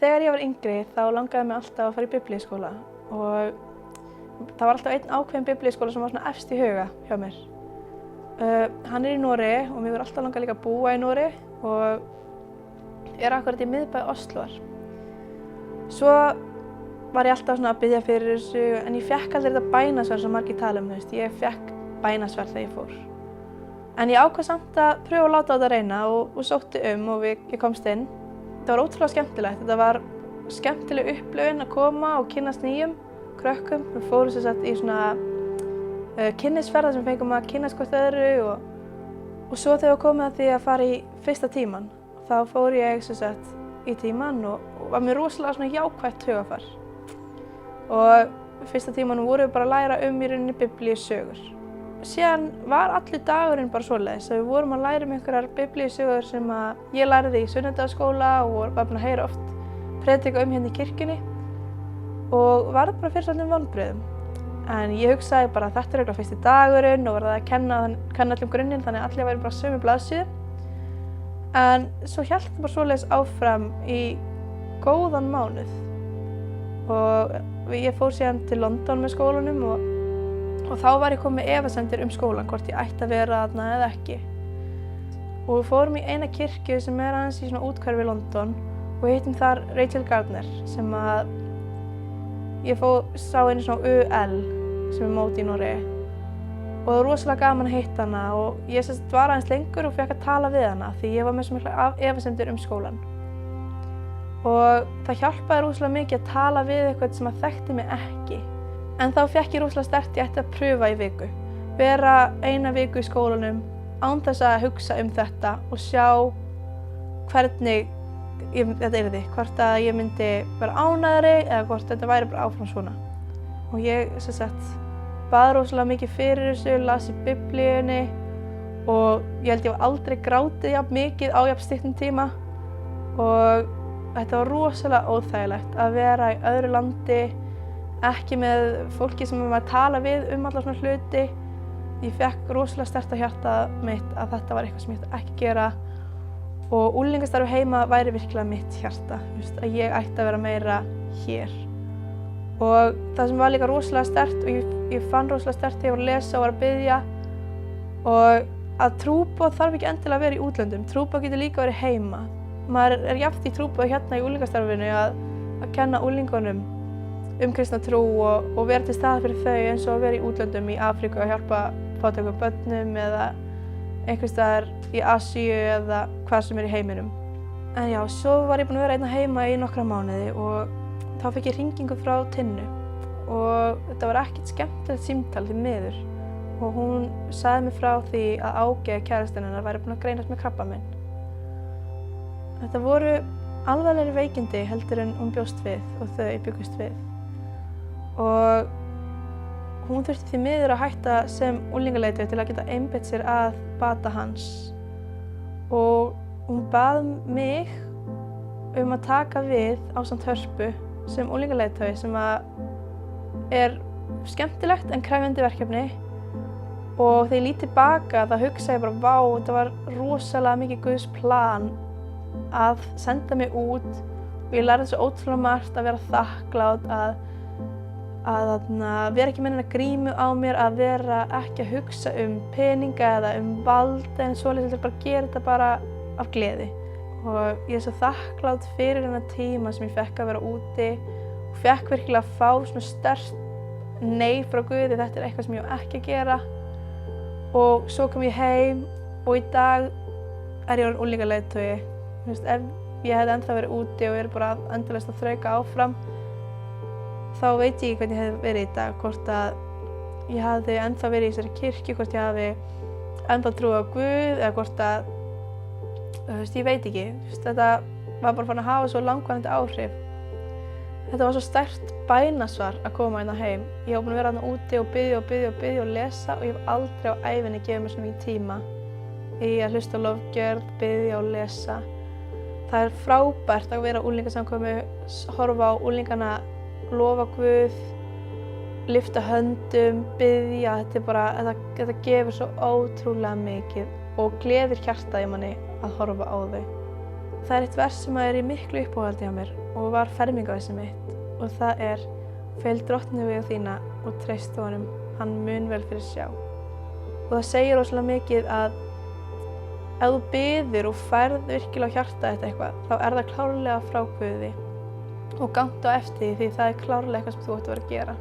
Þegar ég var yngri þá langaði mig alltaf að fara í biblíuskóla og það var alltaf einn ákveðinn biblíuskóla sem var svona efst í huga hjá mér. Hann í Noregi og mér var alltaf langað líka að búa í Noregi og akkurat í miðbæ Osloar. Svo var ég alltaf svona að biðja fyrir þessu en ég fékk aldrei þetta bænasvar sem margir tala ég fékk bænasvar þegar ég fór. En ég ákvað samt að pröfa að láta á þetta reyna og sótti og ég komst inn. Það var ótrúlega skemmtilegt. Þetta var skemmtileg upplifun að koma og kynnast nýjum krökkum. Við fórum sem sagt í svona kynnisferðar sem fengum að kynnast hvort öðru og svo þegar við komum að því að fara í fyrsta tímann, þá fór ég sem sagt í tímann og var mér rosalega svona jákvætt hugafar. Og fyrsta tímanum vorum við bara að læra í rauninni biblíusögur. Síðan var allur dagurinn bara svoleiðis að við vorum að læra einhverjar biblíusögur sem að ég lærði í sunnudagsskóla og var búin að heyra oft predika hérna í kirkjunni og varð bara fyrir svolítið vonbrigðum. En ég hugsaði bara að þetta örugglega fyrsti dagurinn og var það að kenna öllum grunninn þannig að allir væru bara sömu blaðsíðu. En svo hélt það bara svoleiðis áfram í góðan mánuð og ég fór síðan til London með skólanum og þá var ég komin með efasemdir skólann, hvort ég ætti að vera þarna eða ekki. Og við fórum í eina kirkju sem aðeins í svona úthverfi London og hittum þar Rachel Gardner sem að ég sá einu svona UL sem móti í Noregi. Og það var rosalega gaman að hitta hana og ég var aðeins lengur og fékk að tala við hana því ég var með svo mikla efasemdir skólann. Og það hjálpaði rosalega mikið að tala við eitthvað sem að þekkti mig ekki. En þá fékk ég rosalega sterkt ég ætti að pröfa í viku. Vera eina viku í skólanum án þess að hugsa þetta og sjá hvernig þetta yrði. Hvort að ég myndi vera ánægðari eða hvort þetta væri bara áfram svona. Og ég bað rosalega mikið fyrir þessu, las í biblíunni og ég held ég var aldrei grátið jafn mikið á jafn stuttum tíma. Og þetta var rosalega óþægilegt að vera í öðru landi ekki með fólki sem var að tala við alla svona hluti. Ég fékk rosalega sterkt á hjartað mitt að þetta var eitthvað sem ég ætti ekki að gera og unglingastarf heima væri virkilega mitt hjarta, að ég ætti að vera meira hér. Og það sem var líka rosalega sterkt og ég fann rosalega sterkt þegar ég var að lesa og var að biðja og að trúboð þarf ekki endilega að vera í útlöndum, trúboð getur líka verið heima. Maður jafnt í trúboð hérna í unglingastarfinu að kenna unglingunum kristna trú og vera til staðar fyrir þau eins og að vera í útlöndum í Afríku og hjálpa fátækum börnum eða einhvers staðar í Asíu eða hvað sem í heiminum. En já, svo var ég búin að vera einna heima í nokkra mánuði og þá fékk ég hringingu frá Tinnu og þetta var ekkert skemmtilegt símtal því miður og hún sagði mér frá því að Áge, kærastinn hennar, væri búin að greinast með krabbamein. Þetta voru alvarlegri veikindi heldur en hún bjóst við og þau byggust við. Og hún þurfti því miður að hætta sem unglingaleiðtogi til að geta einbeitt sér að bata hans. Og hún bað mig að taka við ásamt Hörpu sem unglingaleiðtogi sem er skemmtilegt en krefjandi verkefni. Og þegar ég lít tilbaka þá hugsa ég bara, vá, þetta var rosalega mikið Guðs plan að senda mig út og ég lærði svo ótrúlega margt að vera þakklát að vera ekki með neina grímu á mér, að vera ekki að hugsa peninga eða vald en svoleiðis, bara gera þetta bara af gleði. Og ég er svo þakklát fyrir þennan tíma sem ég fekk að vera úti og fekk virkilega að fá svona sterkt nei frá Guði, þetta er eitthvað sem ég á ekki að gera. Og svo kom ég heim og í dag er ég orðin unglingaleiðtogi. Ef ég hefði ennþá verið úti og bara endalaust að þrauka áfram, þá veit ég ekki hvernig ég hefði verið í dag, hvort að ég hefði ennþá verið í þessari kirkju, hvort ég hefði ennþá trúið á Guð eða hvort að, ég veit ekki. Þetta var bara farin að hafa svo langvarandi áhrif. Þetta var svo sterkt bænasvar að koma hérna heim. Ég var búin að vera hérna úti og biðja og lesa og ég hef aldrei á ævinni gefið mér svona mikið tíma í að hlusta á lofgjörð, biðja og lesa. Það er frábært að vera á unglingasamkomu, horfa á unglingana lofa Guð, lyfta höndum, biðja. Þetta gefur svo ótrúlega mikið og gleðir hjartað í manni að horfa á þau. Það er eitt vers sem er í miklu uppáhaldi hjá mér og var fermingarversið mitt og það er: Fel Drottni vega þína og treystu honum, hann mun vel fyrir sjá. Og það segir rosalega mikið að ef þú biður og færð virkilega á hjarta eitthvað, þá það klárlega frá Guði og gangtu á eftir því það klárlega eitthvað sem þú átt að vera að gera.